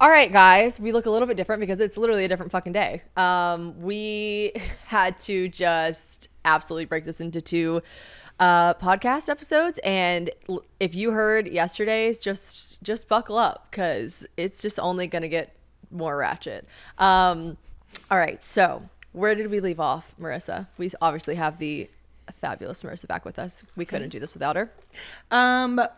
All right, guys, we look a little bit different because it's literally a different fucking day. We had to just absolutely break this into two podcast episodes, and if you heard yesterday's, just buckle up because it's just only gonna get more ratchet. All right, so where did we leave off, Marissa? We obviously have the fabulous Marissa back with us. We couldn't do this without her.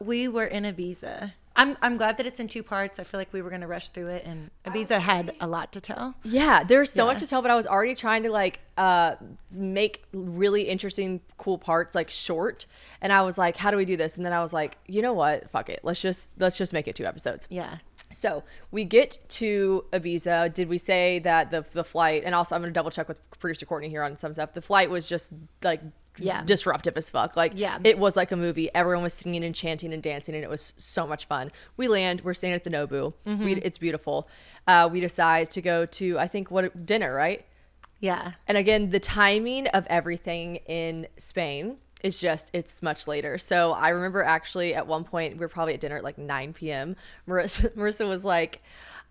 We were in Ibiza. I'm glad that it's in two parts. I feel like we were going to rush through it, and Ibiza had a lot to tell. Yeah, there's so much to tell, but I was already trying to make really interesting, cool parts short, and I was like, how do we do this? And then I was like, you know what? Fuck it. Let's just make it 2 episodes. Yeah. So we get to Ibiza. Did we say that the flight, and also I'm going to double check with producer Courtney here on some stuff. The flight was just disruptive as fuck. It was like a movie. Everyone was singing and chanting and dancing, and it was so much fun. We land. We're staying at the Nobu. It's beautiful. We decide to go to, I think, dinner, right? Yeah. And again, the timing of everything in Spain is it's much later. So I remember actually at one point, we were probably at dinner at 9 p.m. Marissa was like,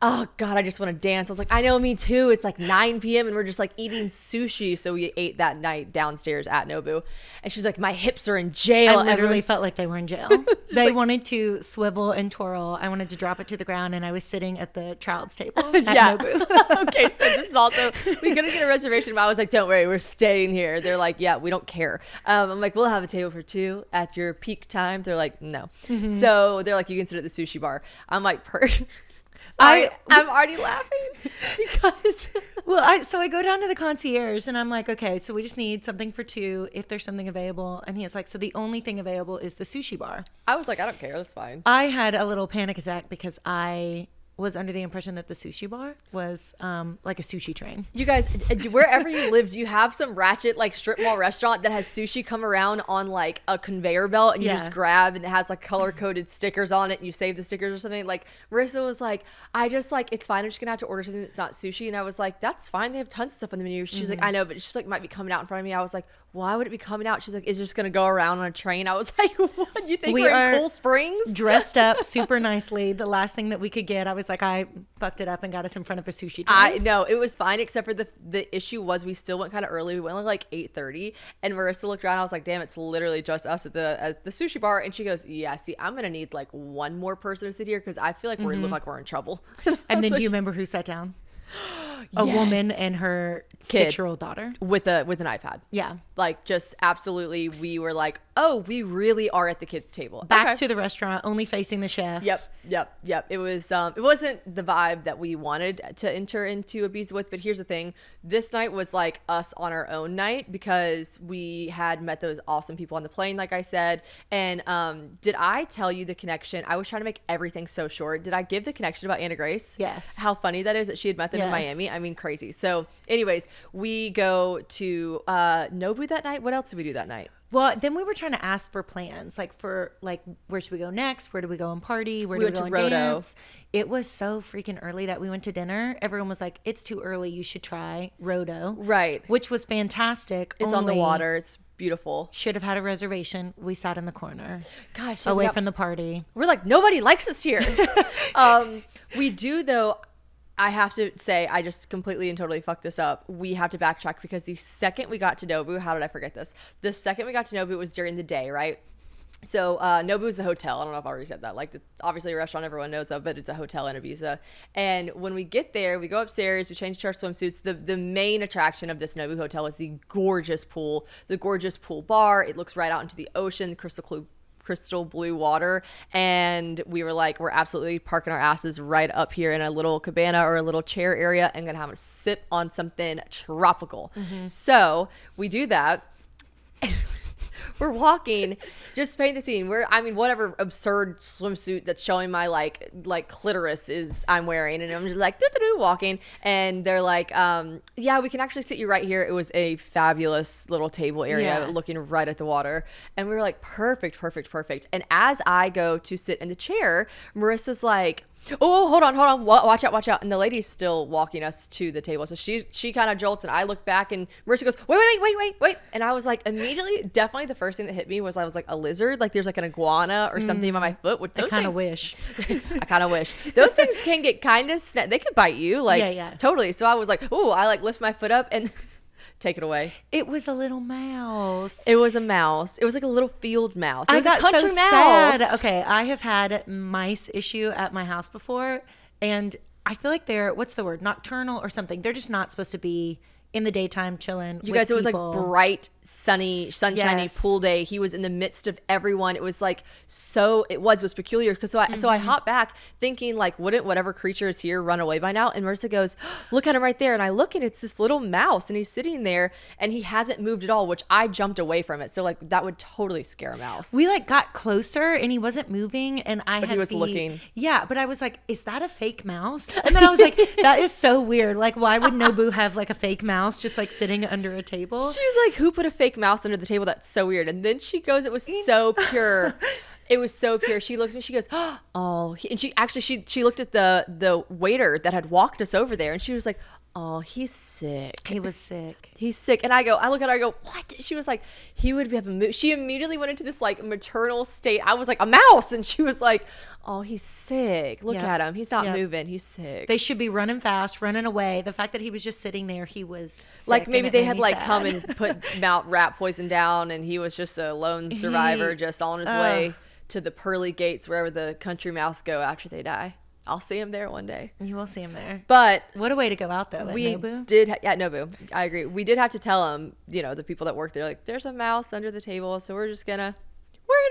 oh God, I just want to dance. I was like, I know, me too. It's 9 p.m. and we're just eating sushi. So we ate that night downstairs at Nobu. And she's like, my hips are in jail. I literally felt like they were in jail. They wanted to swivel and twirl. I wanted to drop it to the ground, and I was sitting at the child's table at Nobu. Okay, so this is also, we couldn't get a reservation, but I was like, don't worry, we're staying here. They're like, yeah, we don't care. I'm like, we'll have a table for 2 at your peak time. They're like, no. So they're like, you can sit at the sushi bar. I'm like, I'm already laughing because so I go down to the concierge and I'm like, okay, so we just need something for 2 if there's something available. And he's like, so the only thing available is the sushi bar. I was like, I don't care, that's fine. I had a little panic attack because I was under the impression that the sushi bar was like a sushi train. You guys, wherever you live, do you have some ratchet strip mall restaurant that has sushi come around on a conveyor belt and you just grab, and it has color coded stickers on it and you save the stickers or something? Marissa was like, I just it's fine, I'm just gonna have to order something that's not sushi. And I was like, that's fine, they have tons of stuff on the menu. She's like, I know, but it's just might be coming out in front of me. I was like, why would it be coming out? She's like, it's just gonna go around on a train. I was like, what, you think we're in Cool Springs? Dressed up super nicely. The last thing that we could get, I was like, I fucked it up and got us in front of a sushi train. I know, it was fine, except for the issue was we still went kind of early. We went 8:30, and Marissa looked around. I was like, damn, it's literally just us at the sushi bar. And she goes, yeah, see, I'm gonna need one more person to sit here because I feel like we look like we're in trouble. And then do you remember who sat down? A woman and her 6-year-old daughter with an iPad. Yeah. Just absolutely, we were like, oh, we really are at the kids' table. Backs to the restaurant, only facing the chef. Yep. It was it wasn't the vibe that we wanted to enter into Ibiza with, but here's the thing. This night was us on our own night because we had met those awesome people on the plane, like I said. And did I tell you the connection? I was trying to make everything so short. Did I give the connection about Anna Grace? Yes. How funny that is that she had met them in Miami. I mean, crazy. So anyways, we go to Nobu that night. What else did we do that night? Well, then we were trying to ask for plans, where should we go next? Where do we go and party? Where do we go and dance? It was so freaking early that we went to dinner. Everyone was like, it's too early. You should try Rodo. Right. Which was fantastic. It's on the water. It's beautiful. Should have had a reservation. We sat in the corner. Gosh. Away from the party. We're like, nobody likes us here. We do, though. I have to say, I just completely and totally fucked this up. We have to backtrack because the second we got to Nobu, how did I forget this? The second we got to Nobu was during the day, right? So Nobu is a hotel. I don't know if I already said that. It's obviously a restaurant everyone knows of, but it's a hotel in Ibiza. And when we get there, we go upstairs, we change to our swimsuits. The main attraction of this Nobu hotel is the gorgeous pool bar. It looks right out into the ocean, crystal blue water, and we were like, we're absolutely parking our asses right up here in a little cabana or a little chair area and gonna have a sip on something tropical. So we do that. We're walking, just paint the scene. Whatever absurd swimsuit that's showing my like clitoris is I'm wearing, and I'm just walking, and they're like, yeah, we can actually sit you right here. It was a fabulous little table area looking right at the water, and we were like, perfect. And as I go to sit in the chair, Marissa's like, Oh, hold on. Watch out. And the lady's still walking us to the table. So she kind of jolts, and I look back, and Marissa goes, wait. And I was like, immediately, definitely the first thing that hit me was I was like, a lizard? Like there's like an iguana or something on my foot. I kind of wish. I kind of wish. Those things can get kind of, they could bite you. Like, yeah. Totally. So I was like, oh, I like lift my foot up and take it away. It was a little mouse. It was a mouse. It was like a little field mouse. It was a country so mouse. Sad. Okay, I have had mice issue at my house before, and I feel like they're, what's the word, nocturnal or something. They're just not supposed to be in the daytime chilling. You guys, it was like bright, sunny, sunshiny pool day. He was in the midst of everyone. It was like it was peculiar. Because so I hop back thinking like, wouldn't whatever creature is here run away by now? And Marissa goes, look at him right there. And I look, and it's this little mouse, and he's sitting there, and he hasn't moved at all, which I jumped away from it. So like that would totally scare a mouse. We like got closer, and he wasn't moving, and he was looking. Yeah, but I was like, is that a fake mouse? And then I was like, that is so weird. Like, why would Nobu have like a fake mouse just like sitting under a table? She was like, who put a fake mouse under the table? That's so weird. And then she goes, it was so pure. It was so pure. She looks at me, she goes, oh, and she looked at the waiter that had walked us over there, and she was like, oh, he's sick. He was sick. He's sick. And I look at her, I go, what? She was like, he would have a moose. She immediately went into this like maternal state. I was like, a mouse. And she was like, oh, he's sick. Look at him. He's not moving. He's sick. They should be running fast, running away. The fact that he was just sitting there, he was sick. Like maybe they had like come and put rat poison down, and he was just a lone survivor just on his way to the pearly gates, wherever the country mouse go after they die. I'll see him there one day. You will see him there. But what a way to go out, though. Nobu? Nobu. I agree. We did have to tell him, the people that work there, like, there's a mouse under the table, so we're gonna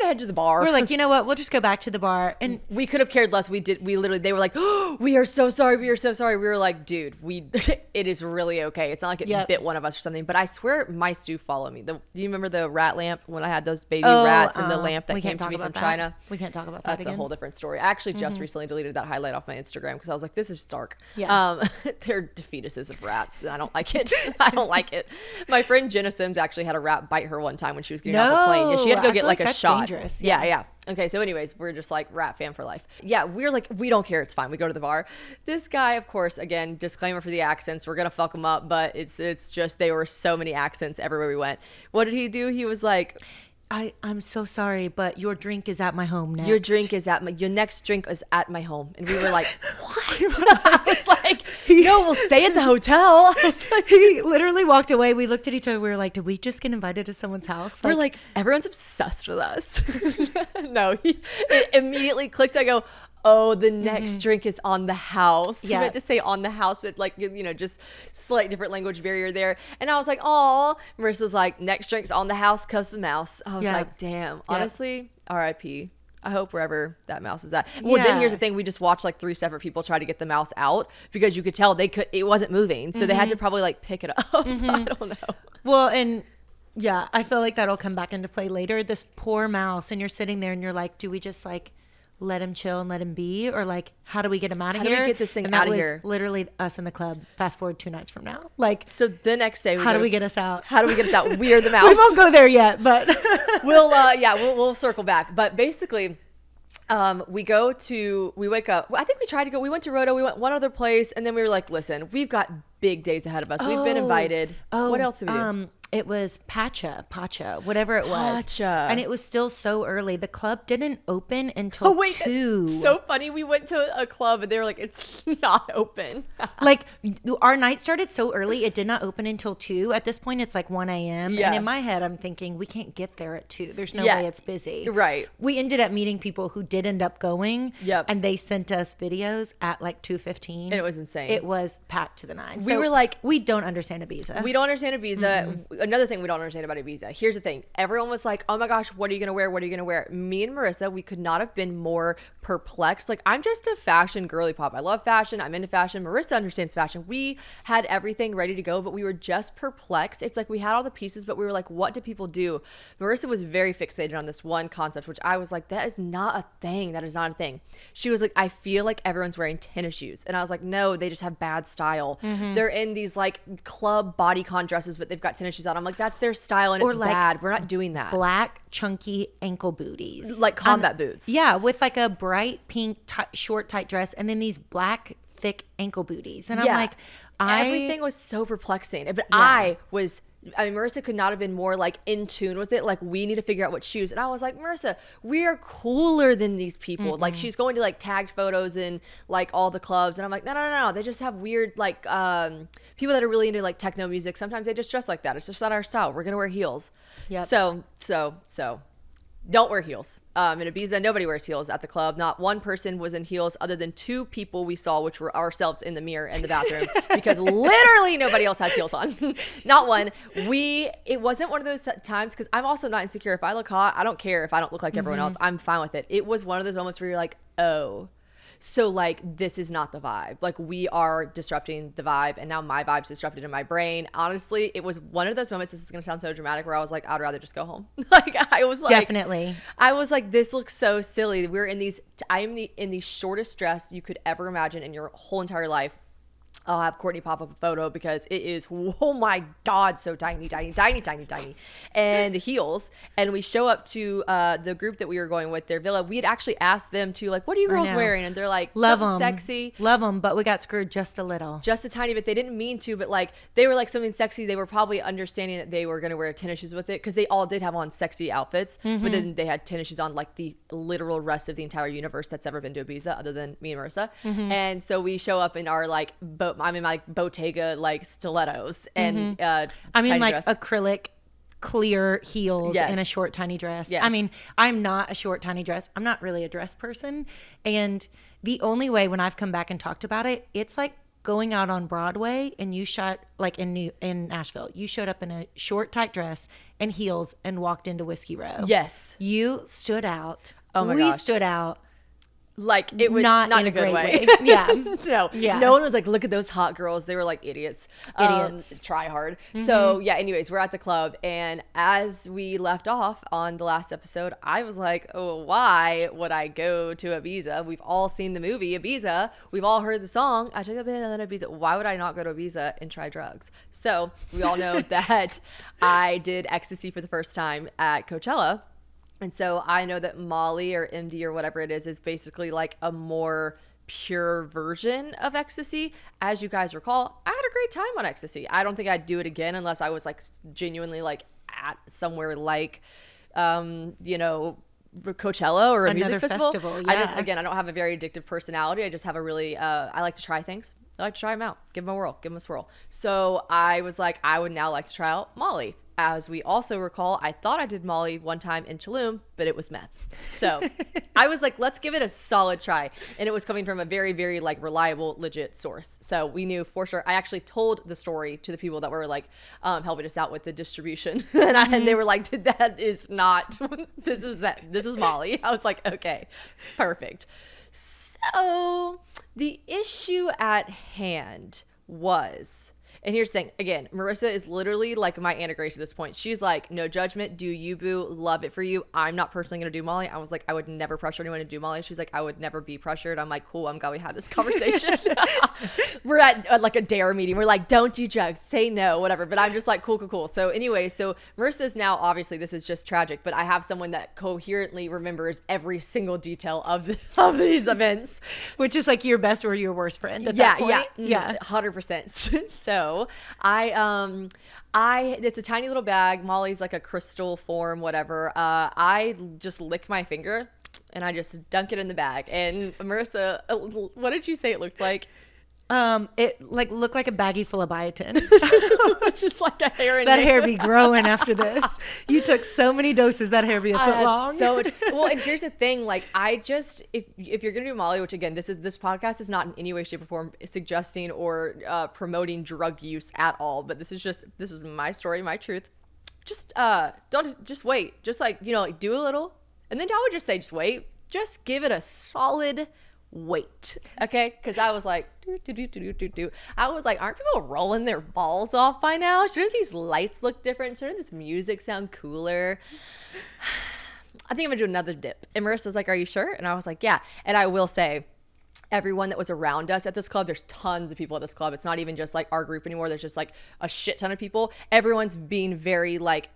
head to the bar. We're like, you know what? We'll just go back to the bar. And we could have cared less. We literally, they were like, oh, we are so sorry. We were like, dude, it is really okay. It's not like it bit one of us or something. But I swear mice do follow me. Do you remember the rat lamp when I had those baby rats and the lamp that came to me from China? We can't talk about that That's again. a whole different story. I actually just recently deleted that highlight off my Instagram because I was like, this is dark. Yeah. They're fetuses of rats. And I don't like it. I don't like it. My friend Jenna Sims actually had a rat bite her one time when she was getting off a plane. Yeah, she had to go get like a shot. Dangerous. Yeah. Okay, so anyways, we're just like rat fan for life. Yeah, we're like, we don't care. It's fine. We go to the bar. This guy, of course, again, disclaimer for the accents. We're going to fuck him up, but it's just, there were so many accents everywhere we went. What did he do? He was like, I'm so sorry, but your drink is at my home next. Your next drink is at my home. And we were like, what? I was like, no, we'll stay at the hotel. I was like, he literally walked away. We looked at each other. We were like, did we just get invited to someone's house? We're like, everyone's obsessed with us. No, it immediately clicked. I go, oh, the next drink is on the house. He meant to say on the house, but like, just slight different language barrier there. And I was like, oh, Marissa's like, next drink's on the house because of the mouse. I was like, damn, honestly, RIP. I hope wherever that mouse is at. Well, then here's the thing. We just watched like 3 separate people try to get the mouse out because you could tell it wasn't moving. So they had to probably like pick it up. I don't know. Well, and yeah, I feel like that'll come back into play later. This poor mouse, and you're sitting there and you're like, do we just like let him chill and let him be, or like how do we get him out of here? How do we get this thing out of here? Literally us in the club. Fast forward 2 nights from now. Like, so the next day, how do we get us out? We are the mouse. We won't go there yet, but we'll circle back. But basically, we wake up. I think we tried to go. We went to Roto. We went one other place, and then we were like, listen, we've got big days ahead of us. We've been invited. What else did we do? It was Pacha, whatever it was. And it was still so early. The club didn't open until 2. It's so funny. We went to a club and they were like, it's not open. Like, our night started so early, it did not open until 2. At this point, it's like 1 a.m. Yeah. And in my head, I'm thinking, we can't get there at 2. There's no way it's busy. Right. We ended up meeting people who did end up going. Yep. And they sent us videos at like 2:15. And it was insane. It was packed to the 9. We were like, we don't understand Ibiza. We don't understand Ibiza. Another thing we don't understand about Ibiza. Here's the thing. Everyone was like, oh my gosh, what are you going to wear? What are you going to wear? Me and Marissa, we could not have been more perplexed. Like, I'm just a fashion girly pop. I love fashion. I'm into fashion. Marissa understands fashion. We had everything ready to go, but we were just perplexed. It's like we had all the pieces, but we were like, what do people do? Marissa was very fixated on this one concept, which I was like, that is not a thing. That is not a thing. She was like, I feel like everyone's wearing tennis shoes. And I was like, no, they just have bad style. they're in these like club bodycon dresses, but they've got tennis shoes on. I'm like, that's their style and Or it's like bad. We're not doing that. Black chunky ankle booties. Like combat boots. Yeah, with like a bright pink short tight dress and then these black thick ankle booties. And I'm like, everything was so perplexing. But I mean, Marissa could not have been more like in tune with it. Like, we need to figure out what shoes. And I was like, Marissa, we are cooler than these people. Like, she's going to like tagged photos in like all the clubs. And I'm like, no. They just have weird like people that are really into like techno music. Sometimes they just dress like that. It's just not our style. We're going to wear heels. Yep. So don't wear heels. In Ibiza, nobody wears heels at the club. Not one person was in heels other than 2 people we saw, which were ourselves in the mirror in the bathroom, because literally nobody else has heels on. Not one. It wasn't one of those times, because I'm also not insecure. If I look hot, I don't care if I don't look like everyone else. I'm fine with it. It was one of those moments where you're like, oh, so like this is not the vibe. Like, we are disrupting the vibe, and now my vibe's disrupted in my brain. Honestly, it was one of those moments, this is gonna sound so dramatic, where I was like, I'd rather just go home. Like, I was like, definitely. I was like, this looks so silly. We're in these, in the shortest dress you could ever imagine in your whole entire life. I'll have Courtney pop up a photo because it is, oh my God, so tiny. And heels. And we show up to the group that we were going with, their villa. We had actually asked them to like, what are you girls wearing? And they're like, love something them. sexy. Love them, but we got screwed just a little. Just a tiny bit. They didn't mean to, but like, they were like something sexy. They were probably understanding that they were going to wear tennis shoes with it, because they all did have on sexy outfits. But then they had tennis shoes on like the literal rest of the entire universe that's ever been to Ibiza, other than me and Marissa. And so we show up in our like I'm in my like Bottega like stilettos and I mean like dress. acrylic clear heels Yes. and a short tiny dress. Yes. I mean, I'm not a short tiny dress. I'm not really a dress person. And the only way, when I've come back and talked about it, it's like going out on Broadway and you shot like in Nashville. You showed up in a short tight dress and heels and walked into Whiskey Row. Yes. You stood out. Oh my we gosh. stood out. Like, it was Not not in a good great way. Yeah. No. Yeah. No one was like, look at those hot girls. They were like idiots. Try hard. So yeah, anyways, we're at the club, and as we left off on the last episode, I was like, oh, why would I go to Ibiza? We've all seen the movie Ibiza. We've all heard the song, I took a bit on Ibiza. Why would I not go to Ibiza and try drugs? So we all know that I did ecstasy for the first time at Coachella. And so I know that Molly or MD or whatever it is basically like a more pure version of ecstasy. As you guys recall, I had a great time on ecstasy. I don't think I'd do it again unless I was like genuinely like at somewhere like, Coachella or a Another music festival. Yeah. I don't have a very addictive personality. I just have a really, I like to try things. I like to try them out, give them a whirl, give them a swirl. So I was like, I would now like to try out Molly. As we also recall, I thought I did Molly one time in Tulum, but it was meth. So I was like, let's give it a solid try. And it was coming from a very, very like reliable, legit source. So we knew for sure. I actually told the story to the people that were like helping us out with the distribution. And they were like, that is not, this is Molly. I was like, okay, perfect. So the issue at hand was, and here's the thing, again, Marissa is literally like my Anna Grace at this point. She's like, no judgment, do you, boo, love it for you. I'm not personally going to do Molly. I was like, I would never pressure anyone to do Molly. She's like, I would never be pressured. I'm like, cool, I'm glad we had this conversation. We're at like a dare meeting. We're like, don't do drugs, say no, whatever. But I'm just like, cool. So anyway, so Marissa's now, obviously this is just tragic, but I have someone that coherently remembers every single detail of these events. Which is like your best or your worst friend at that point. Yeah, 100%. So it's a tiny little bag. Molly's like a crystal form, whatever. I just lick my finger and I just dunk it in the bag. And Marissa, what did you say it looked like? It like looked like a baggie full of biotin. Just like a hair. That hair be growing after this. You took so many doses, that hair be a foot long. So much. Well, and here's the thing, like I just, if you're gonna do Molly, which again, this podcast is not in any way, shape, or form suggesting or promoting drug use at all, but this is my story, my truth. Just just wait. Just like, like do a little, and then I would just say, just wait. Just give it a solid wait, okay? Because I was like, I was like, aren't people rolling their balls off by now? Shouldn't these lights look different? Shouldn't this music sound cooler? I think I'm gonna do another dip. And Marissa's like, are you sure? And I was like, yeah. And I will say, everyone that was around us at this club. There's tons of people at this club. It's not even just like our group anymore. There's just like a shit ton of people. Everyone's being very like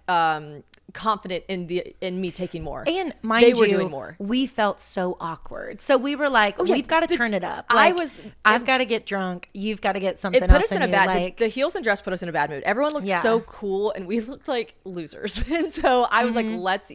confident in me taking more. And mind they were you, doing more. We felt so awkward. So we were like, we've got to turn it up. Like, I've got to get drunk. You've got to get something else. It put us in a bad like, the heels and dress put us in a bad mood. Everyone looked so cool and we looked like losers. And so I was like, let's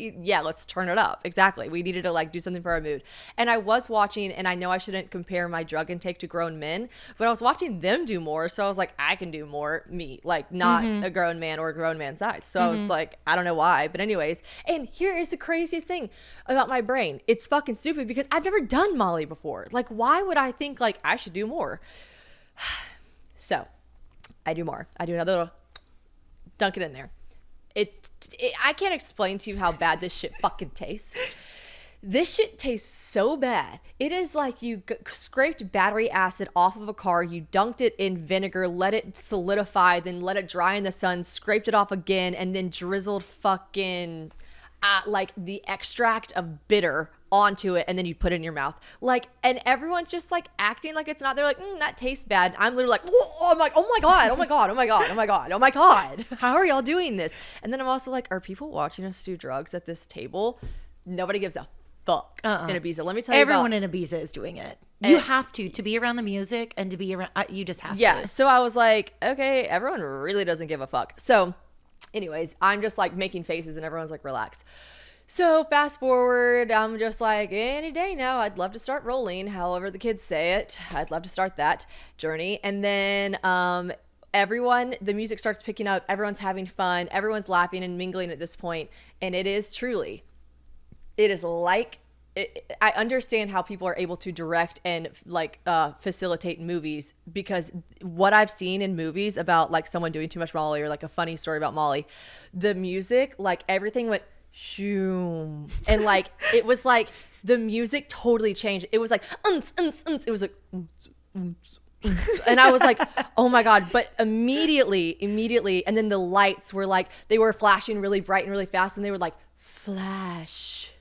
turn it up. Exactly. We needed to like do something for our mood. And I was watching, and I know I shouldn't compare my drug intake to grown men, but I was watching them do more. So I was like, I can do more, me, like not a grown man or a grown man size. So I was like, I don't know why, but anyways. And here is the craziest thing about my brain. It's fucking stupid because I've never done Molly before. Like, why would I think like I should do more? So I do more. I do another little dunk it in there. I can't explain to you how bad this shit fucking tastes. This shit tastes so bad. It is like you scraped battery acid off of a car, you dunked it in vinegar, let it solidify, then let it dry in the sun, scraped it off again, and then drizzled fucking like the extract of bitter onto it, and then you put it in your mouth. Like, and everyone's just like acting like it's not. They're like, that tastes bad. I'm literally like, oh my god, oh my god, oh my god, oh my god, oh my god. How are y'all doing this? And then I'm also like, are people watching us do drugs at this table? Nobody gives a fuck in Ibiza. Let me tell you, everyone in Ibiza is doing it. You have to be around the music and to be around. You just have to. Yeah. So I was like, okay, everyone really doesn't give a fuck. So, anyways, I'm just like making faces, and everyone's like, relax. So fast forward, I'm just like, any day now, I'd love to start rolling. However the kids say it, I'd love to start that journey. And then the music starts picking up. Everyone's having fun. Everyone's laughing and mingling at this point. And it is truly. It is like, I understand how people are able to direct and like facilitate movies, because what I've seen in movies about like someone doing too much Molly, or like a funny story about Molly, the music, like everything went shoom, and like it was like the music totally changed. It was like it was like and I was like, oh my god. But immediately, and then the lights were like, they were flashing really bright and really fast, and they were like flash,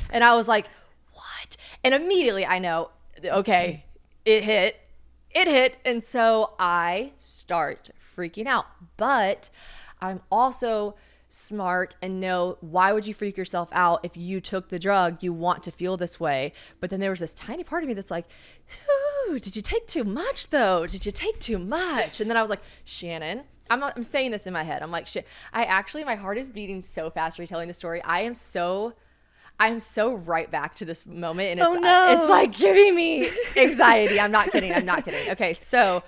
and I was like, what? And immediately I know, okay, it hit, and so I start freaking out. But I'm also smart and know, why would you freak yourself out? If you took the drug, you want to feel this way. But then there was this tiny part of me that's like, ooh, did you take too much though? Did you take too much? And then I was like, Shannon, I'm saying this in my head. I'm like, shit. My heart is beating so fast retelling the story. I'm so right back to this moment, and it's like giving me anxiety. I'm not kidding. Okay, so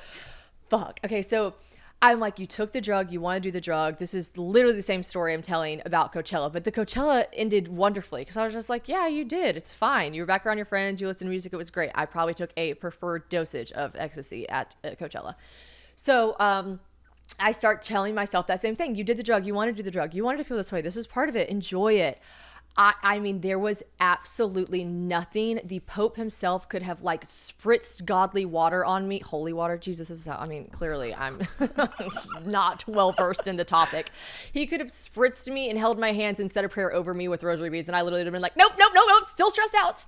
fuck. Okay, so I'm like, you took the drug, you want to do the drug. This is literally the same story I'm telling about Coachella, but the Coachella ended wonderfully, because I was just like, yeah, you did. It's fine. You were back around your friends. You listened to music. It was great. I probably took a preferred dosage of ecstasy at Coachella. So I start telling myself that same thing. You did the drug. You wanted to do the drug. You wanted to feel this way. This is part of it. Enjoy it. I mean, there was absolutely nothing. The Pope himself could have like spritzed godly water on me. Holy water. Jesus, this is how, I mean, clearly I'm not well versed in the topic. He could have spritzed me and held my hands and said a prayer over me with rosary beads. And I literally would have been like, nope. Still stressed out.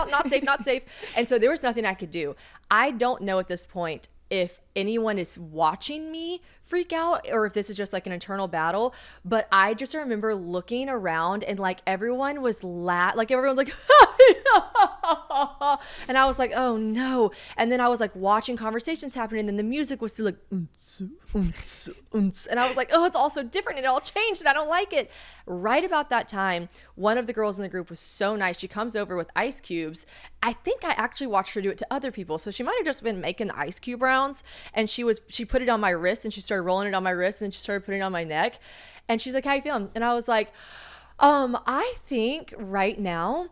Not safe. And so there was nothing I could do. I don't know at this point if anyone is watching me freak out or if this is just like an internal battle, but I just remember looking around and like everyone was everyone's like and I was like, oh no. And then I was like watching conversations happening, and then the music was still like and I was like, oh, it's all so different and it all changed and I don't like it. Right about that time, one of the girls in the group was so nice. She comes over with ice cubes. I think I actually watched her do it to other people, so she might have just been making the ice cube rounds, and she put it on my wrist, and she started rolling it on my wrist, and then she started putting it on my neck, and she's like, how you feeling? And I was like, I think right now,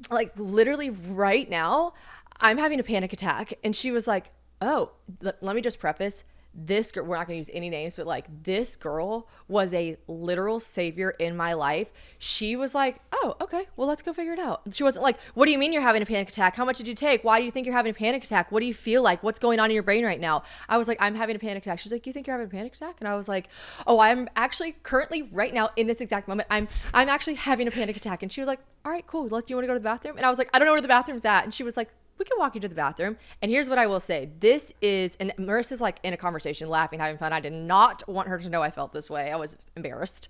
like literally right now, I'm having a panic attack. And she was like, oh, let me just preface, this girl, we're not going to use any names, but like this girl was a literal savior in my life. She was like, oh, okay, well, let's go figure it out. She wasn't like, what do you mean you're having a panic attack? How much did you take? Why do you think you're having a panic attack? What do you feel like? What's going on in your brain right now? I was like, I'm having a panic attack. She's like, you think you're having a panic attack? And I was like, oh, I'm actually currently right now in this exact moment, I'm actually having a panic attack. And she was like, all right, cool. Do you want to go to the bathroom? And I was like, I don't know where the bathroom's at. And she was like, we can walk you to the bathroom. And here's what I will say. This is, and Marissa's like in a conversation, laughing, having fun. I did not want her to know I felt this way. I was embarrassed.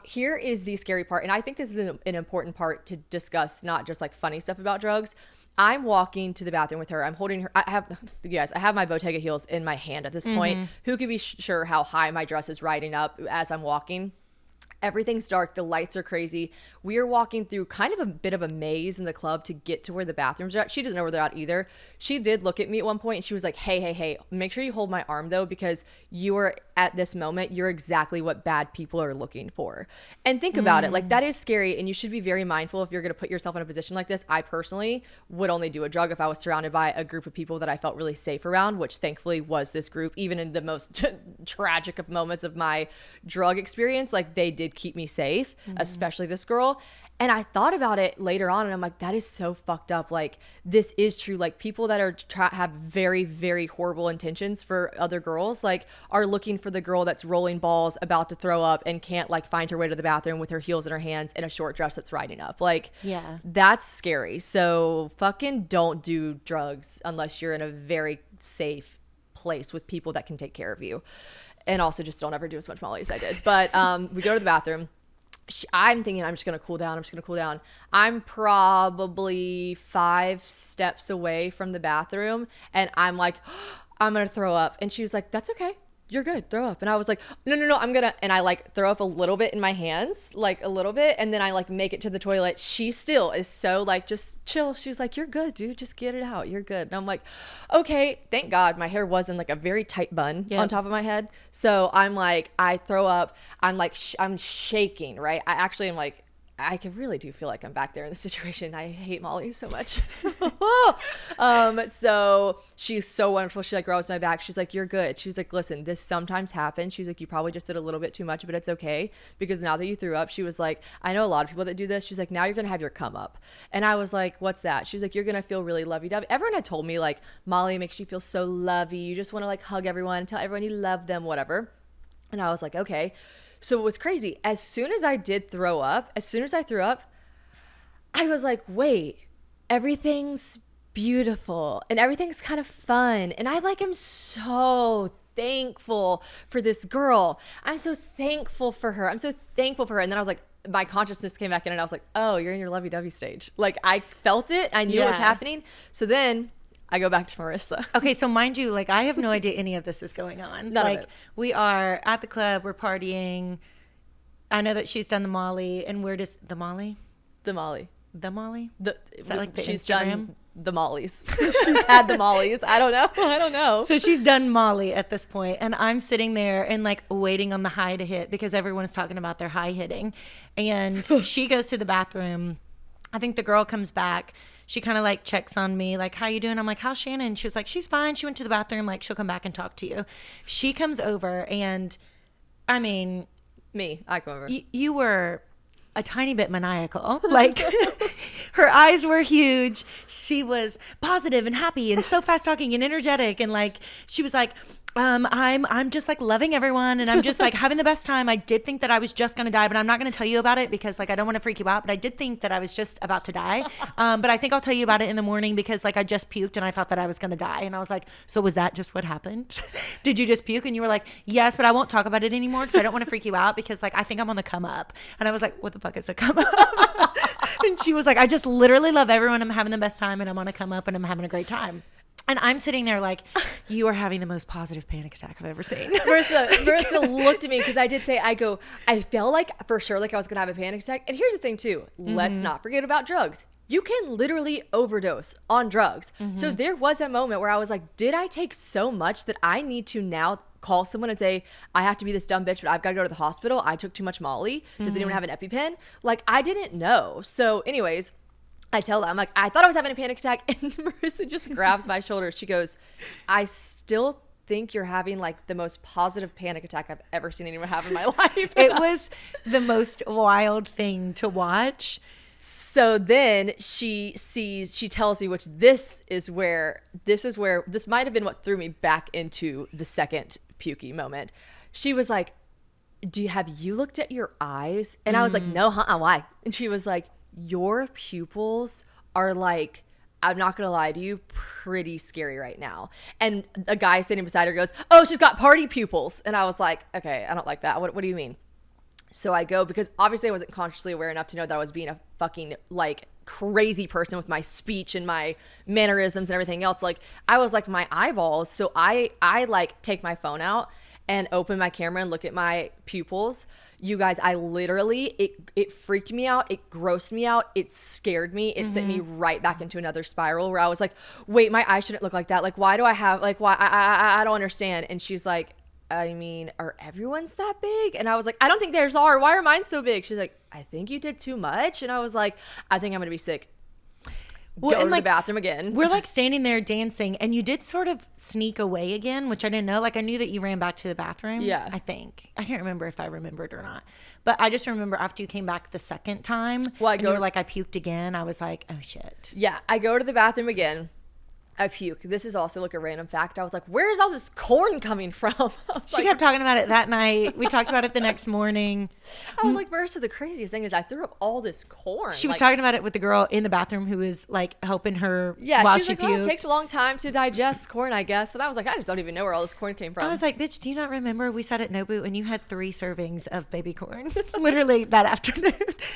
Here is the scary part. And I think this is an important part to discuss, not just like funny stuff about drugs. I'm walking to the bathroom with her. I'm holding her. I have my Bottega heels in my hand at this point. Who could be sure how high my dress is riding up as I'm walking? Everything's dark. The lights are crazy. We are walking through kind of a bit of a maze in the club to get to where the bathrooms are at. She doesn't know where they're at either. She did look at me at one point and she was like, hey, make sure you hold my arm though, because you are at this moment, you're exactly what bad people are looking for. And think about it. Like that is scary. And you should be very mindful if you're going to put yourself in a position like this. I personally would only do a drug if I was surrounded by a group of people that I felt really safe around, which thankfully was this group. Even in the most tragic of moments of my drug experience, like they did keep me safe, especially this girl. And I thought about it later on and I'm like, that is so fucked up. Like this is true. Like people that are have very, very horrible intentions for other girls, like are looking for the girl that's rolling balls, about to throw up and can't like find her way to the bathroom with her heels in her hands in a short dress that's riding up. Like, yeah, that's scary. So fucking don't do drugs unless you're in a very safe place with people that can take care of you. And also just don't ever do as much Molly as I did. But we go to the bathroom. I'm thinking I'm just going to cool down. I'm probably 5 steps away from the bathroom. And I'm like, I'm going to throw up. And she was like, that's okay. You're good. Throw up. And I was like, no, I'm going to. And I like throw up a little bit in my hands, like a little bit. And then I like make it to the toilet. She still is so like, just chill. She's like, you're good, dude. Just get it out. You're good. And I'm like, okay, thank God. My hair was in like a very tight bun on top of my head. So I'm like, I throw up. I'm like, I'm shaking, right? I actually am like, I can really do feel like I'm back there in the situation. I hate Molly so much. So she's so wonderful. She like rubs my back. She's like, you're good. She's like, listen, this sometimes happens. She's like, you probably just did a little bit too much, but it's okay. Because now that you threw up, she was like, I know a lot of people that do this. She's like, now you're going to have your come up. And I was like, what's that? She's like, you're going to feel really lovey-dovey. Everyone had told me like, Molly makes you feel so lovey. You just want to like hug everyone, tell everyone you love them, whatever. And I was like, okay. So it was crazy. As soon as I threw up, I was like, wait, everything's beautiful and everything's kind of fun. And I like am so thankful for this girl. I'm so thankful for her. And then I was like, my consciousness came back in and I was like, oh, you're in your lovey-dovey stage. Like I felt it. I knew it was happening. So then I go back to Marissa. Okay, so mind you, like I have no idea any of this is going on. None like of it. We are at the club, we're partying. I know that she's done the Molly, and we're just the Molly. Is that like the she's Instagram? Done the Mollies. She's had the Mollies. I don't know. So she's done Molly at this point, and I'm sitting there and like waiting on the high to hit because everyone's talking about their high hitting, and she goes to the bathroom. I think the girl comes back. She kind of like checks on me, like, how you doing? I'm like, how's Shannon? She was like, she's fine. She went to the bathroom. Like, she'll come back and talk to you. She comes over and, I mean. I come over. You were a tiny bit maniacal. Like, her eyes were huge. She was positive and happy and so fast talking and energetic. And like, she was like, I'm just like loving everyone and I'm just like having the best time. I did think that I was just going to die, but I'm not going to tell you about it because like I don't want to freak you out, but I did think that I was just about to die. But I think I'll tell you about it in the morning because like I just puked and I thought that I was going to die. And I was like, so was that just what happened? Did you just puke? And you were like, yes, but I won't talk about it anymore because I don't want to freak you out because like I think I'm on the come up. And I was like, what the fuck is a come up? And she was like, I just literally love everyone. I'm having the best time and I'm on a come up and I'm having a great time. And I'm sitting there like, you are having the most positive panic attack I've ever seen. Marissa looked at me because I did say, I felt like for sure like I was going to have a panic attack. And here's the thing too, let's not forget about drugs. You can literally overdose on drugs. So there was a moment where I was like, did I take so much that I need to now call someone and say, I have to be this dumb bitch, but I've got to go to the hospital. I took too much Molly. Does anyone have an EpiPen? Like I didn't know. So anyways, I tell them, I'm like, I thought I was having a panic attack. And Marissa just grabs my shoulder. She goes, I still think you're having like the most positive panic attack I've ever seen anyone have in my life. It was the most wild thing to watch. So then she tells me, which this might have been what threw me back into the second pukey moment. She was like, have you looked at your eyes? And I was like, no, why? And she was like, your pupils are like, I'm not gonna lie to you, pretty scary right now. And a guy sitting beside her goes, oh, she's got party pupils. And I was like, okay, I don't like that. What do you mean? So I go, because obviously I wasn't consciously aware enough to know that I was being a fucking like crazy person with my speech and my mannerisms and everything else. Like I was like my eyeballs. So I like take my phone out and open my camera and look at my pupils. You guys, I literally, it freaked me out. It grossed me out. It scared me. It sent me right back into another spiral where I was like, wait, my eyes shouldn't look like that. Like, why do I have, like, why? I don't understand. And she's like, I mean, are everyone's that big? And I was like, I don't think theirs are. Why are mine so big? She's like, I think you did too much. And I was like, I think I'm going to be sick. Go to the bathroom again. We're like standing there dancing, and you did sort of sneak away again, which I didn't know. Like I knew that you ran back to the bathroom. Yeah. I think. I can't remember if I remembered or not. But I just remember after you came back the second time, well, you were like, I puked again. I was like, oh shit. Yeah. I go to the bathroom again. I puke. This is also like a random fact. I was like, where's all this corn coming from? She kept talking about it that night. We talked about it the next morning. I was like, Marissa, the craziest thing is I threw up all this corn. She was like, talking about it with the girl in the bathroom who was like helping her while she like, puked. Oh, it takes a long time to digest corn, I guess. And I was like, I just don't even know where all this corn came from. I was like, bitch, do you not remember we sat at Nobu and you had 3 servings of baby corn? Literally that afternoon.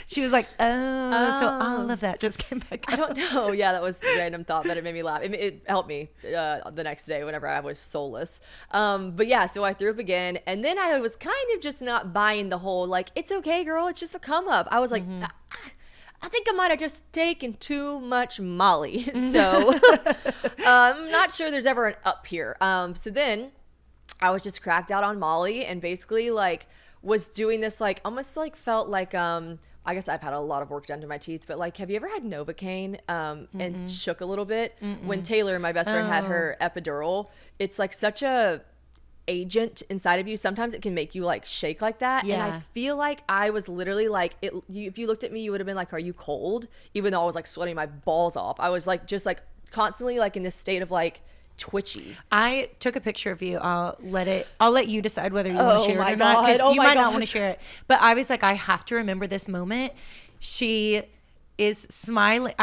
She was like, so all of that just came back out. I don't know. Yeah, that was a random thought, but it made me laugh. It helped me the next day whenever I was soulless. But yeah, so I threw up again. And then I was kind of just not buying the whole, like, it's okay, girl. It's just a come up. I was like, I think I might have just taken too much Molly. So I'm not sure there's ever an up here. So then I was just cracked out on Molly and basically like was doing this like almost like felt like I guess I've had a lot of work done to my teeth, but like, have you ever had Novocaine and shook a little bit? When Taylor, my best friend, had her epidural, it's like such a agent inside of you. Sometimes it can make you like shake like that. Yeah. And I feel like I was literally like, if you looked at me, you would have been like, are you cold? Even though I was like sweating my balls off. I was like, just like constantly like in this state of like twitchy. I took a picture of you. I'll let you decide whether you want to share it or not, because you might not want to share it. But I was like, I have to remember this moment. She is smiling.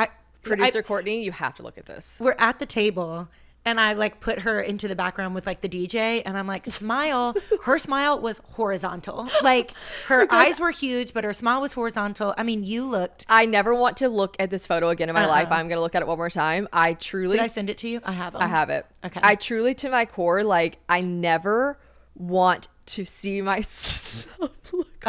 Producer Courtney, you have to look at this. We're at the table and I like put her into the background with like the DJ and I'm like, smile. Her smile was horizontal. Like her eyes were huge, but her smile was horizontal. I mean, you looked. I never want to look at this photo again in my life. I'm going to look at it one more time. I truly. Did I send it to you? I have them. I have it. Okay. I truly, to my core, like I never want to see myself look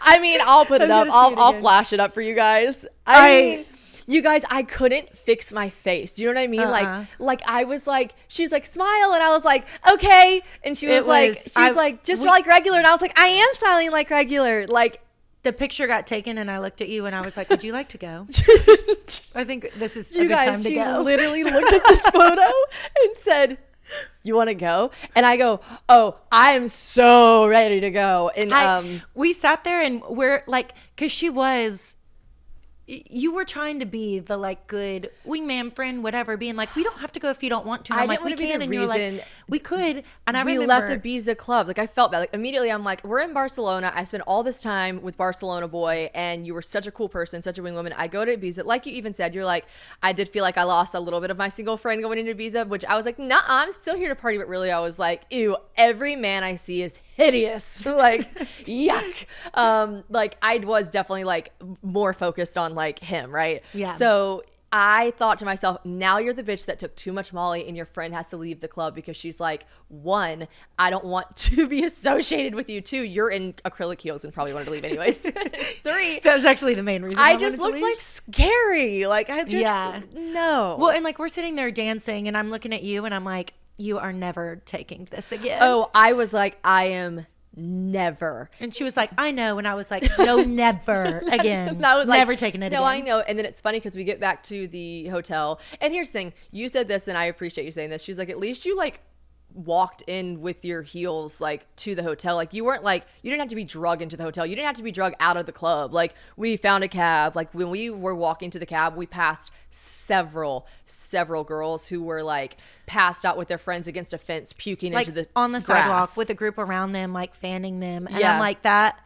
I mean, I'll put it up. I'll flash it up for you guys. I mean, you guys, I couldn't fix my face. Do you know what I mean? Like I was like, she's like, smile. And I was like, okay. And she was like, just like regular. And I was like, I am smiling like regular. Like the picture got taken and I looked at you and I was like, would you like to go? I think this is a good time to go. She literally looked at this photo and said, you want to go? And I go, oh, I am so ready to go. And we sat there and we're like, because you were trying to be the like good wingman friend, whatever, being like, we don't have to go if you don't want to. And I'm like, we can. And you're like, we could. And I remember we left Ibiza clubs. Like I felt bad. Like immediately I'm like, we're in Barcelona. I spent all this time with Barcelona boy and you were such a cool person, such a wing woman. I go to Ibiza. Like you even said, you're like, I did feel like I lost a little bit of my single friend going into Ibiza, which I was like, nah, I'm still here to party. But really I was like, ew, every man I see is hideous. Like, yuck. Like I was definitely like more focused on like him, right? Yeah. So I thought to myself, now you're the bitch that took too much Molly and your friend has to leave the club because she's like, 1, I don't want to be associated with you. 2, you're in acrylic heels and probably wanted to leave anyways. 3, that was actually the main reason I just looked like scary. Like I just, no. Well, and like we're sitting there dancing and I'm looking at you and I'm like, you are never taking this again. Oh, I was like, I am never. And she was like, I know. And I was like, no, never again. I was like, never taking it again. No, I know. And then it's funny because we get back to the hotel. And here's the thing. You said this, and I appreciate you saying this. She's like, at least you like walked in with your heels like to the hotel. Like you weren't like, you didn't have to be drugged into the hotel. You didn't have to be drugged out of the club. Like we found a cab. Like when we were walking to the cab, we passed several girls who were like passed out with their friends against a fence, puking like into the on the grass. sidewalk with a group around them, like fanning them. And Yeah. I'm like, that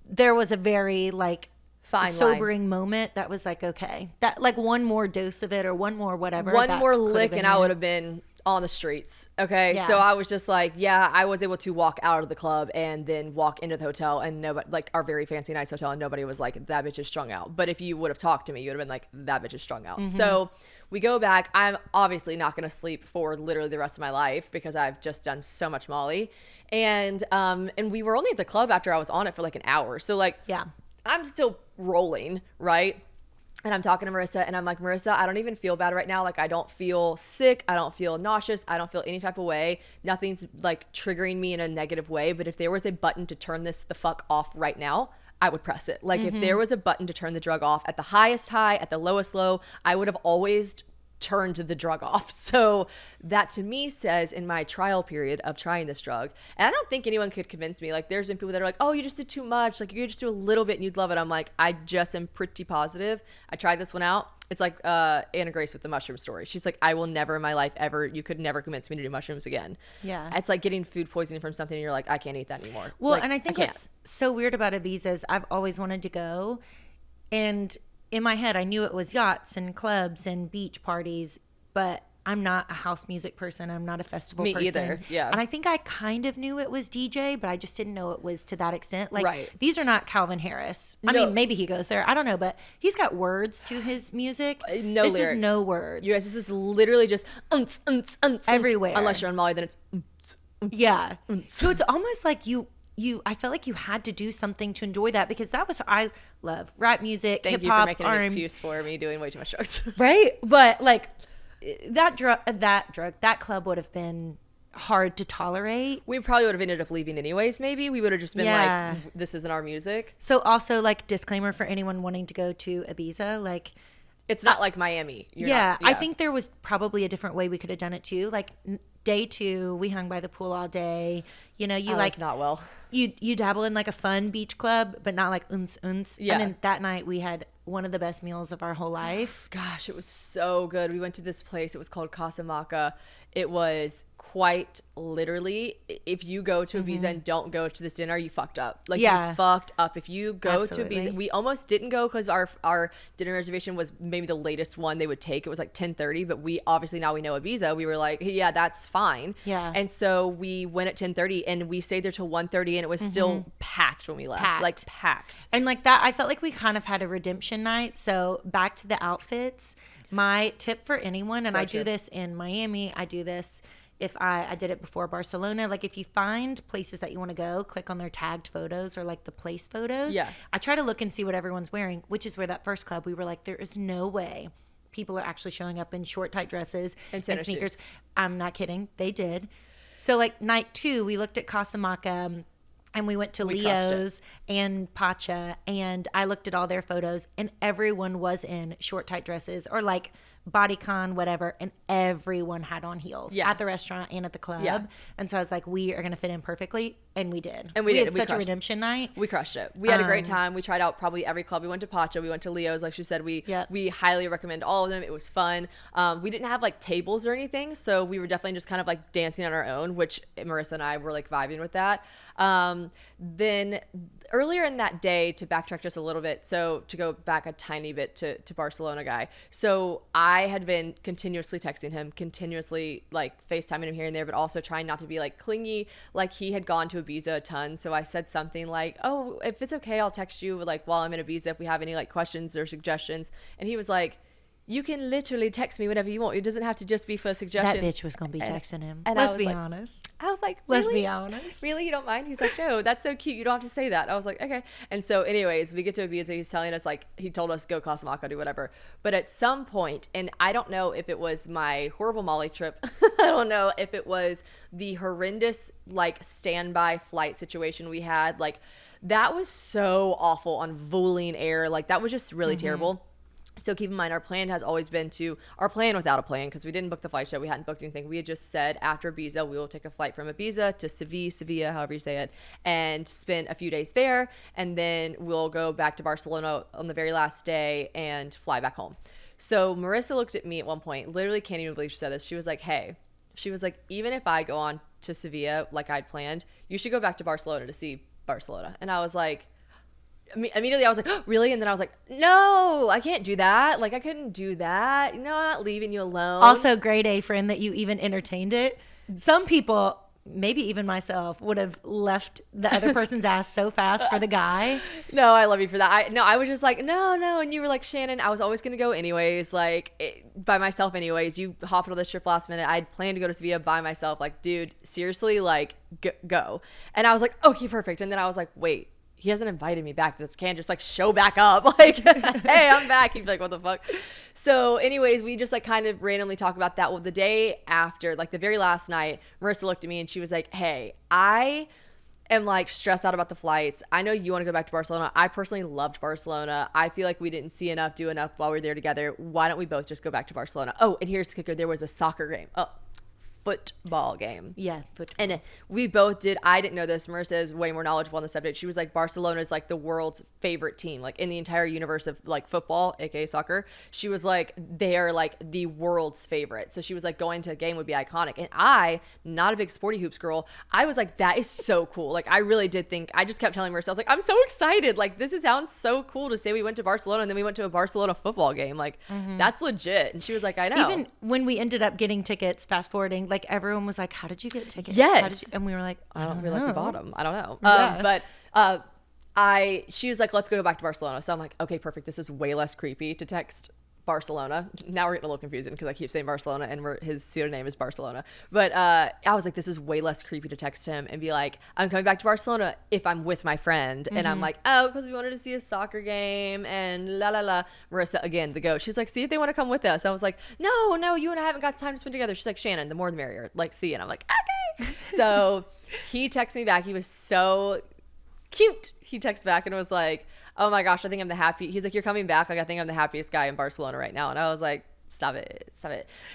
there was a very like Fine sobering line. moment that was like, okay, that like one more dose of it or one more whatever. One that more could have lick been and I it. would have been on the streets. Okay. Yeah. So I was just like, yeah, I was able to walk out of the club and then walk into the hotel, and nobody, like our very fancy nice hotel, and nobody was like, that bitch is strung out. But if you would have talked to me, you would have been like, that bitch is strung out. Mm-hmm. So we go back. I'm obviously not going to sleep for literally the rest of my life because I've just done so much Molly. And we were only at the club after I was on it for like an hour. So like, yeah, I'm still rolling, right? And I'm talking to Marissa, and I'm like, Marissa, I don't even feel bad right now. Like, I don't feel sick. I don't feel nauseous. I don't feel any type of way. Nothing's like triggering me in a negative way. But if there was a button to turn this the fuck off right now, I would press it. Like, if there was a button to turn the drug off at the highest high, at the lowest low, I would have always turned the drug off. So that to me says in my trial period of trying this drug, and I don't think anyone could convince me, like there's been people that are like, oh, you just did too much, like you could just do a little bit and you'd love it. I'm like, I just am pretty positive. I tried this one out. It's like Anna Grace with the mushroom story. She's like, I will never in my life ever, you could never convince me to do mushrooms again. Yeah. It's like getting food poisoning from something and you're like, I can't eat that anymore. Well, like, and I think what's so weird about Ibiza is I've always wanted to go, and in my head I knew it was yachts and clubs and beach parties, but I'm not a house music person. I'm not a festival person. Me either, yeah. And I think I kind of knew it was DJ, but I just didn't know it was to that extent. Like, Right. these are not Calvin Harris. I No. mean, maybe he goes there. I don't know, but he's got words to his music. No this lyrics. is no words. You guys, this is literally just Everywhere. Unless you're on Molly, then it's Yeah. So it's almost like I felt like you had to do something to enjoy that, because that was, I love rap music, Thank hip you for hop, making an excuse for me doing way too much drugs. right? But like that club would have been hard to tolerate. We probably would have ended up leaving anyways. Maybe we would have just been Yeah. like, this isn't our music. So also, like, disclaimer for anyone wanting to go to Ibiza, like, It's not like Miami. yeah, I think there was probably a different way we could have done it too. Like day 2, we hung by the pool all day. You know, you like not well. you dabble in like a fun beach club, but not like uns. Yeah. And then that night we had one of the best meals of our whole life. Gosh, it was so good. We went to this place. It was called Casamaca. It was quite literally, if you go to Ibiza and don't go to this dinner, you fucked up. Like, Yeah. you fucked up. If you go Absolutely. to Ibiza, we almost didn't go because our dinner reservation was maybe the latest one they would take. It was like 10:30, but we obviously, now we know Ibiza, we were like, yeah, that's fine. Yeah. And so we went at 10:30 and we stayed there till 1:30, and it was still packed when we left. Packed. Like packed. And like that, I felt like we kind of had a redemption night. So back to the outfits, my tip for anyone, and So I do true. this in Miami, I do this if I did it before Barcelona. Like, if you find places that you want to go, click on their tagged photos or like the place photos. Yeah. I try to look and see what everyone's wearing, which is where that first club, we were like, there is no way people are actually showing up in short, tight dresses And and tennis sneakers. shoes. I'm not kidding. They did. So like night 2, we looked at Casamaca, and we went to We crushed it. Leo's and Pacha, and I looked at all their photos, and everyone was in short, tight dresses or like bodycon, whatever, and everyone had on heels Yeah. at the restaurant and at the club. Yeah. And so I was like, we are going to fit in perfectly, and we did. And we did. had We such a crushed it. redemption night. We crushed it. We had a great time. We tried out probably every club. We went to Pacha. We went to Leo's. Like she said, we highly recommend all of them. It was fun. We didn't have like tables or anything, so we were definitely just kind of like dancing on our own, which Marissa and I were like vibing with that. Then earlier in that day, to backtrack just a little bit, so to go back a tiny bit to Barcelona guy. So I had been continuously texting him, continuously like FaceTiming him here and there, but also trying not to be like clingy. Like, he had gone to Ibiza a ton. So I said something like, oh, if it's okay, I'll text you like while I'm in Ibiza if we have any like questions or suggestions. And he was like, you can literally text me whenever you want. It doesn't have to just be for a suggestion. That bitch was going to be texting him. And Let's be honest. I was like, really? Let's be honest. Really? You don't mind? He's like, no, that's so cute. You don't have to say that. I was like, okay. And so anyways, we get to Ibiza. He's telling us, like, he told us go Casamaco, do whatever. But at some point, and I don't know if it was my horrible Molly trip. I don't know if it was the horrendous, like, standby flight situation we had. Like, that was so awful on Vueling Air. Like, that was just really terrible. So keep in mind, our plan has always been our plan without a plan, because we didn't book the flight show. We hadn't booked anything. We had just said after Ibiza, we will take a flight from Ibiza to Seville, however you say it, and spend a few days there. And then we'll go back to Barcelona on the very last day and fly back home. So Marissa looked at me at one point, literally can't even believe she said this. She was like, hey, even if I go on to Seville like I'd planned, you should go back to Barcelona to see Barcelona. And I was like, immediately I was like, oh, really? And then I was like, no, I can't do that. Like, I couldn't do that. No, I'm not leaving you alone. Also, grade A friend that you even entertained it. Some people, maybe even myself, would have left the other person's ass so fast for the guy. No, I love you for that. I was just like, no. And you were like, Shannon, I was always going to go anyways, like by myself anyways. You hopped on this trip last minute. I'd planned to go to Sevilla by myself. Like, dude, seriously, like, go. And I was like, okay, perfect. And then I was like, wait. He hasn't invited me back. This can't just like show back up. Like, hey, I'm back. He'd be like, what the fuck? So anyways, we just like kind of randomly talk about that. Well, the day after, like the very last night, Marissa looked at me and she was like, hey, I am like stressed out about the flights. I know you want to go back to Barcelona. I personally loved Barcelona. I feel like we didn't do enough while we were there together. Why don't we both just go back to Barcelona? Oh, and here's the kicker. There was a soccer game. Football game. Yeah, football. And we both did. I didn't know this. Marissa is way more knowledgeable on the subject. She was like, Barcelona is like the world's favorite team, like in the entire universe of like football, aka soccer. She was like, they are like the world's favorite. So she was like, going to a game would be iconic. And I, not a big sporty hoops girl, I was like, that is so cool. Like, I really did think, I just kept telling Marissa, I was like, I'm so excited. Like, this sounds so cool to say we went to Barcelona and then we went to a Barcelona football game. Like, that's legit. And she was like, I know. Even when we ended up getting tickets, fast forwarding, like everyone was like, how did you get tickets? Yes. And we were like, I don't feel know. like the bottom. I don't know. Yeah. But she was like, let's go back to Barcelona. So I'm like, okay, perfect. This is way less creepy to text Barcelona. Now we're getting a little confusing because I keep saying Barcelona and his pseudonym is Barcelona. But I was like, this is way less creepy to text him and be like, I'm coming back to Barcelona if I'm with my friend. And I'm like, oh, because we wanted to see a soccer game and la la la. Marissa, again, the goat. She's like, see if they want to come with us. I was like, no, you and I haven't got time to spend together. She's like, Shannon, the more the merrier. Like, see. And I'm like, okay. So he texted me back. He was so cute. He texted back and was like, oh my gosh, I think I'm the happy. He's like, you're coming back. Like, I think I'm the happiest guy in Barcelona right now. And I was like, stop it.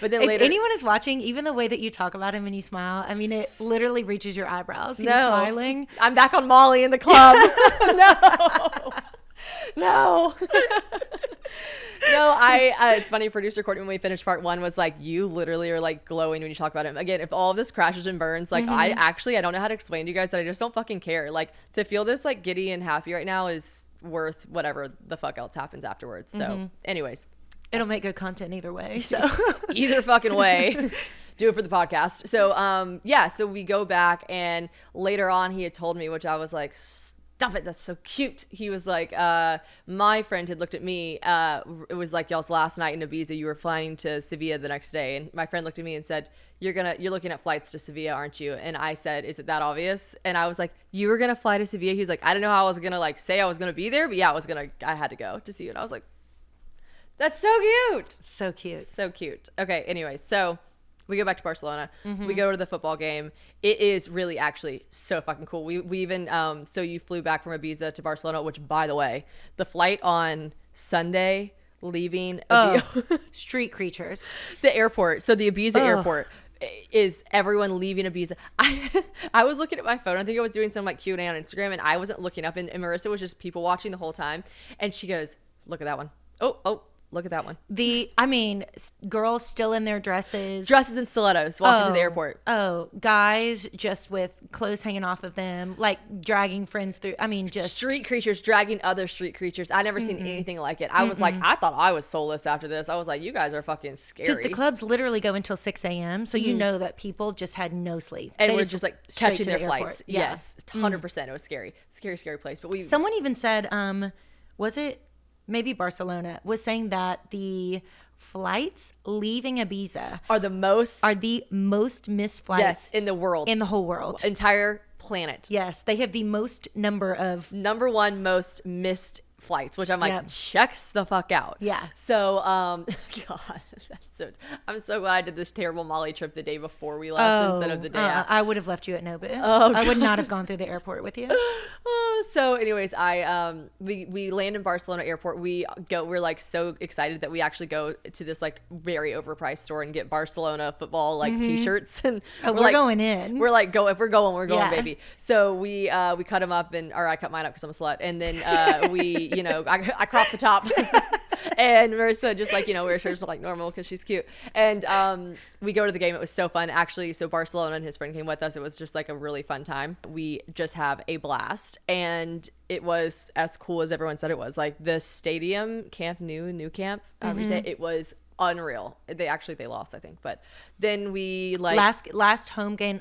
But then if later, anyone is watching, even the way that you talk about him and you smile, I mean, it literally reaches your eyebrows. He's smiling. I'm back on Molly in the club. No. It's funny, producer Courtney, when we finished part one, was like, you literally are like glowing when you talk about him. Again, if all of this crashes and burns, like I don't know how to explain to you guys that I just don't fucking care. Like, to feel this like giddy and happy right now is worth whatever the fuck else happens afterwards. So anyways, it'll make good content either way. So either fucking way. Do it for the podcast. So so we go back, and later on he had told me, which I was like, stop it, that's so cute. He was like, my friend had looked at me, it was like y'all's last night in Ibiza, you were flying to Sevilla the next day, and my friend looked at me and said, you're looking at flights to Sevilla, aren't you? And I said, is it that obvious? And I was like, you were gonna fly to Sevilla? He was like, I don't know how I was gonna like say I was gonna be there, but yeah, I had to go to see you. And I was like, that's so cute. So cute. Okay, anyway, so we go back to Barcelona. We go to the football game. It is really actually so fucking cool. We even, so you flew back from Ibiza to Barcelona, which, by the way, the flight on Sunday leaving street creatures. The airport. So the Ibiza airport is everyone leaving Ibiza. I was looking at my phone. I think I was doing some like Q&A on Instagram, and I wasn't looking up, and Marissa was just people watching the whole time. And she goes, look at that one. Oh. Look at that one. Girls still in their dresses and stilettos walking to the airport. Oh, guys just with clothes hanging off of them, like dragging friends through. I mean, just street creatures dragging other street creatures. I never seen anything like it. I was like, I thought I was soulless after this. I was like, you guys are fucking scary. Because the clubs literally go until 6 a.m. So you know that people just had no sleep. And they were just like catching their flights. Yes, 100%. It was scary. Scary place. But someone even said, was it maybe Barcelona, was saying that the flights leaving Ibiza are the most missed flights in the world. In the whole world. Entire planet. Yes. They have the most number one most missed flights, which I'm like, checks the fuck out. Yeah. So, God, I'm so glad I did this terrible Molly trip the day before we left instead of the day after. I would have left you at Nobit. I would not have gone through the airport with you. So anyways, we land in Barcelona airport. We're like so excited that we actually go to this like very overpriced store and get Barcelona football like t-shirts, and we're going in. We're like, if we're going, we're going, baby. So we cut them up, or I cut mine up because I'm a slut, and then I cropped the top. And Marissa just like, wears hers like normal because she's cute. And we go to the game. It was so fun. Actually, so Barcelona and his friend came with us. It was just like a really fun time. We just have a blast. And it was as cool as everyone said it was. Like the stadium, Camp Nou Camp, however you say it was unreal. They lost, I think. But then we like... Last home game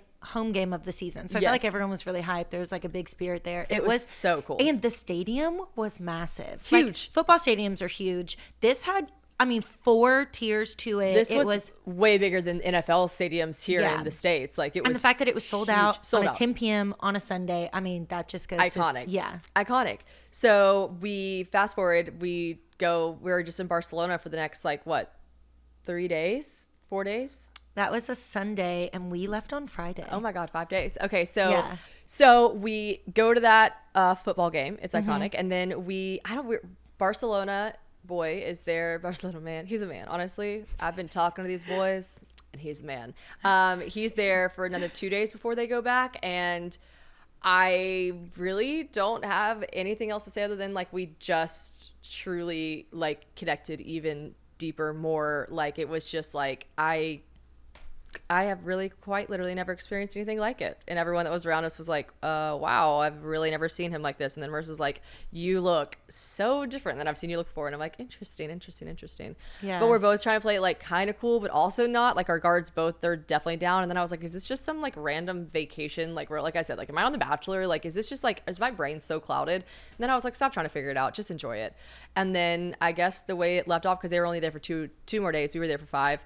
of the season. So I feel like everyone was really hyped. There was like a big spirit there. It was so cool. And the stadium was massive. Huge. Like, football stadiums are huge. This had, 4 tiers to it. This was way bigger than NFL stadiums here in the States. Like it was, and the fact that it was sold out at 10 p.m. on a Sunday, that just goes iconic. Iconic. So we fast forward, we were just in Barcelona for the next 3 days, 4 days. That was a Sunday, and we left on Friday. Oh my God, 5 days. Okay, so we go to that football game. It's iconic, and then Barcelona boy is there. Barcelona man, he's a man. Honestly, I've been talking to these boys, and he's a man. He's there for another 2 days before they go back, and I really don't have anything else to say other than we just truly connected even deeper, more. It was just I have really quite literally never experienced anything like it. And everyone that was around us was like, wow, I've really never seen him like this. And then Marissa's like, you look so different than I've seen you look before. And I'm like, interesting. Yeah. But we're both trying to play it kind of cool, but also not. Our guards both, they're definitely down. And then I was like, is this just some random vacation? Where, like I said, am I on The Bachelor? Is this just is my brain so clouded? And then I was like, stop trying to figure it out. Just enjoy it. And then I guess the way it left off, because they were only there for two more days. We were there for 5.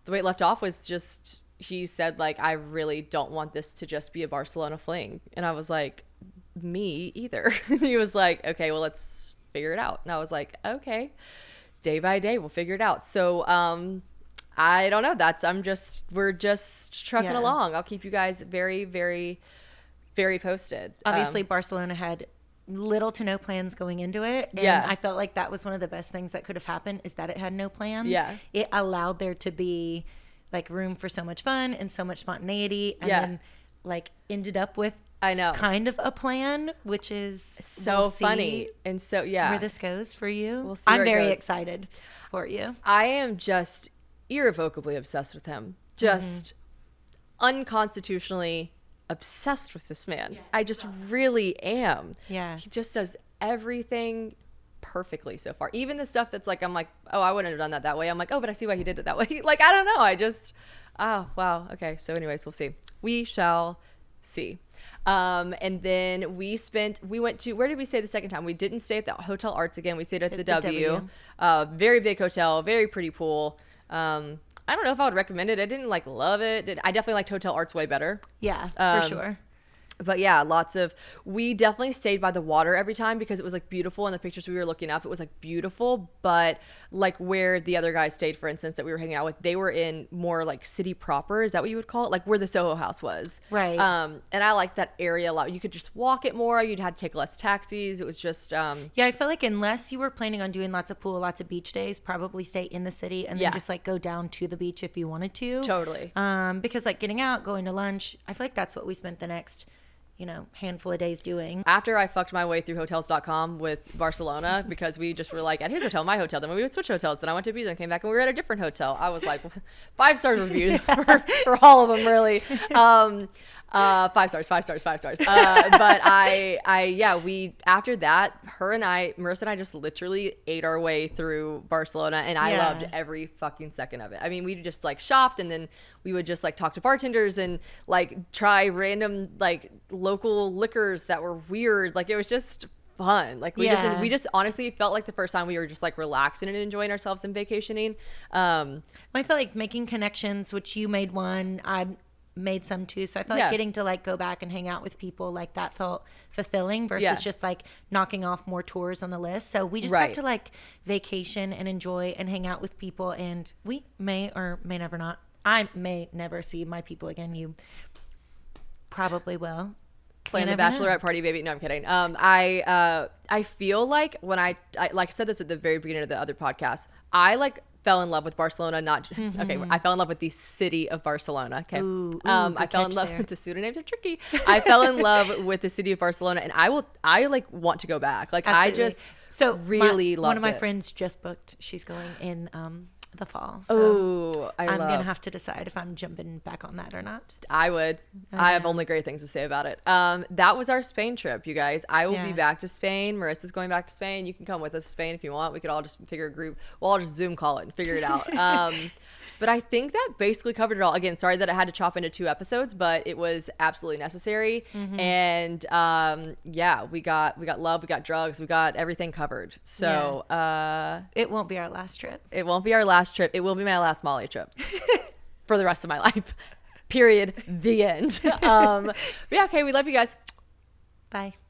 The way it left off was just, he said, I really don't want this to just be a Barcelona fling. And I was like, me either. He was like, okay, well, let's figure it out. And I was like, okay, day by day, we'll figure it out. So I don't know. We're just trucking along. I'll keep you guys very, very, very posted. Obviously, Barcelona had little to no plans going into it. And I felt like that was one of the best things that could have happened, is that it had no plans. Yeah. It allowed there to be room for so much fun and so much spontaneity, and then ended up with kind of a plan, which is so funny. And so where this goes for you. We'll see. I'm very excited for you. I am just irrevocably obsessed with him. Just unconstitutionally obsessed with this man. Yeah. I just really am. Yeah. He just does everything perfectly so far. Even the stuff that's I'm like, oh, I wouldn't have done that way. I'm like, oh, but I see why he did it that way. I don't know. I just, wow. Okay. So anyways, we'll see. We shall see. And then we went to, where did we stay the second time? We didn't stay at the Hotel Arts again. We stayed at the W. Very big hotel, very pretty pool. I don't know if I would recommend it. I didn't love it. I definitely liked Hotel Arts way better. Yeah, for sure. But yeah, we definitely stayed by the water every time because it was beautiful. In the pictures we were looking up, it was beautiful. But where the other guys stayed, for instance, that we were hanging out with, they were in more city proper. Is that what you would call it? Where the Soho House was. Right. And I liked that area a lot. You could just walk it more. You'd have to take less taxis. It was just. Yeah, I feel unless you were planning on doing lots of pool, lots of beach days, probably stay in the city and then just go down to the beach if you wanted to. Totally. Because getting out, going to lunch, I feel that's what we spent the next handful of days doing. After I fucked my way through hotels.com with Barcelona, because we just were at his hotel, my hotel, then we would switch hotels. Then I went to Ibiza and came back and we were at a different hotel. I was 5-star reviews for all of them, really. 5 stars. But we, after that, Marissa and I just literally ate our way through Barcelona, and I loved every fucking second of it. I mean, we just shopped, and then we would just talk to bartenders and try random local liquors that were weird. It was just fun. Like we just honestly felt like the first time we were just like relaxing and enjoying ourselves and vacationing. I feel like making connections, which you made one, I made some too. So I felt like getting to like go back and hang out with people like that felt fulfilling versus just like knocking off more tours on the list. So we just got to like vacation and enjoy and hang out with people, and we may or may never not. I may never see my people again. You probably will. Plan the bachelorette party, baby. No, I'm kidding. I feel like when I like I said this at the very beginning of the other podcast, I like fell in love with Barcelona. I fell in love with the city of Barcelona. Okay. I fell in love with the pseudonyms are tricky. I fell in love with the city of Barcelona, and I like want to go back. Like Absolutely. I just really loved it. One of my friends just booked. She's going in the fall. So I'm gonna have to decide if I'm jumping back on that or not. I would. I have only great things to say about it. That was our Spain trip, you guys. I will be back to Spain. Marissa's going back to Spain. You can come with us to Spain if you want. We could all just figure a group. We'll all just Zoom call it and figure it out. But I think that basically covered it all. Again, sorry that I had to chop into 2 episodes, but it was absolutely necessary. And we got love, we got drugs, we got everything covered. So it won't be our last trip. It won't be our last trip. It will be my last Molly trip for the rest of my life. Period. The end. Okay, we love you guys. Bye.